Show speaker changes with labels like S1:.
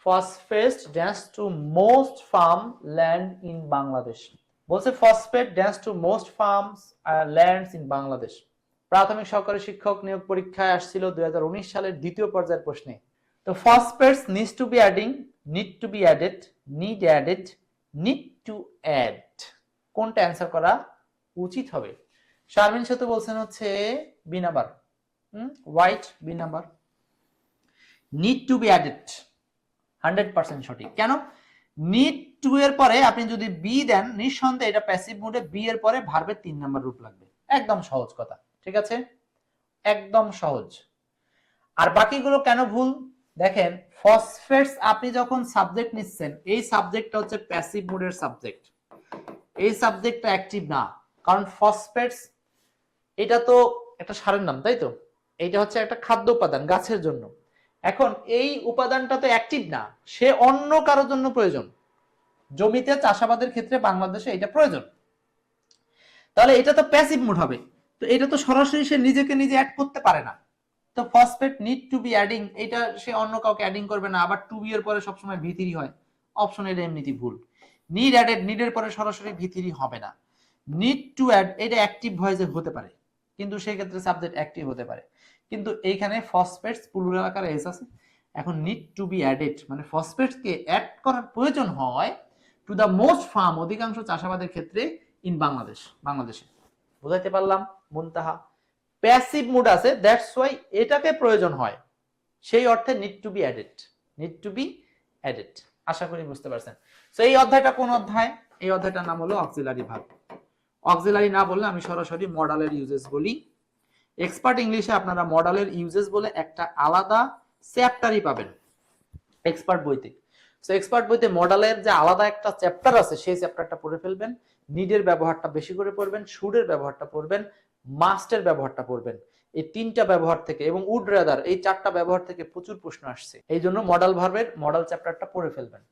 S1: Phosphate dance to most farm land in Bangladesh. বলছে phosphate dance to most farms lands in Bangladesh. প্রাথমিক সহকারী শিক্ষক নিয়োগ পরীক্ষায় আসছিল 2019 সালের দ্বিতীয় পর্যায়ের প্রশ্নে। তো phosphates needs to be adding, need to be added, need added, need to add, কোনটা অ্যান্সার করা উচিত হবে? শারমিন সেতু বলছেন হচ্ছে B number, white B number. Need to be added 100% সঠিক। কেন? নিড টু এর পরে আপনি যদি বি দেন, নিঃসন্দেহে এটা প্যাসিভ মুডে বি এর পরে ভার্বের 3 নাম্বার রূপ লাগবে। একদম সহজ কথা, ঠিক আছে, একদম সহজ। আর বাকিগুলো কেন ভুল দেখেন, ফসফেটস আপনি যখন সাবজেক্ট নিচ্ছেন, এই সাবজেক্টটা হচ্ছে প্যাসিভ মুডের সাবজেক্ট, এই সাবজেক্টটা অ্যাক্টিভ না। কারণ ফসফেটস এটা তো একটা সারের নাম, তাই তো? এইটা হচ্ছে একটা খাদ্য উপাদান গাছের জন্য। এখন এই উপাদানটা তো অ্যাক্টিভ না, সে অন্য কারোর জন্য প্রয়োজন। জমিতে চাষাবাদের ক্ষেত্রে বাংলাদেশে এটা প্রয়োজন, তাহলে এটা তো প্যাসিভ মুড হবে। তো এটা তো সরাসরি সে নিজেকে নিজে অ্যাড করতে পারে না। তো phosphate need to be adding, এটা সে অন্য কাউকে অ্যাডিং করবে না। আবার টু বি এর পরে সবসময় ভি3 হয়, অপশন এটা এমনিতে ভুল। নিড অ্যাডেড, নিডের পরে সরাসরি ভি3 হবে না। নিড টু অ্যাড এটা অ্যাক্টিভ ভয়েসে হতে পারে, কিন্তু সেই ক্ষেত্রে সাবজেক্ট অ্যাক্টিভ হতে পারে। কিন্তু এইখানে ফসফেটস প্লুরাল আকারে এস আছে। এখন নিড টু বি অ্যাডেড মানে ফসফেটসকে অ্যাড করার প্রয়োজন হয় টু দ্য মোস্ট ফার্ম, অধিকাংশ চাষাবাদের ক্ষেত্রে ইন বাংলাদেশ, বাংলাদেশে। বুঝাইতে পারলাম? মুনতাহা প্যাসিভ মুড আছে, দ্যাটস ওয়াই এটাকে প্রয়োজন হয়, সেই অর্থে need to be added, need to be added. আশা করি বুঝতে পারছেন। সো এই অধ্যায়টা কোন অধ্যায়? এই অধ্যায়টার নাম হলো অক্সিলারি ভার্ব। অক্সিলারি না বললে আমি সরাসরি মডালের ইউজেস বলি। এক্সপার্ট ইংলিশে আপনারা মডালের ইউজেস বলে একটা আলাদা চ্যাপ্টারই পাবেন এক্সপার্ট বইতে। সো এক্সপার্ট বইতে মডালের যে আলাদা একটা চ্যাপ্টার আছে, সেই চ্যাপ্টারটা পড়ে ফেলবেন। নিডের ব্যবহারটা বেশি করে পড়বেন, শুডের ব্যবহারটা পড়বেন, মাস্টের ব্যবহারটা পড়বেন। এই 3টা ব্যবহার থেকে এবং উড রাদার, এই 4টা ব্যবহার থেকে প্রচুর প্রশ্ন আসছে। এই জন্য মডাল ভার্বের মডাল চ্যাপ্টারটা পড়ে ফেলবেন।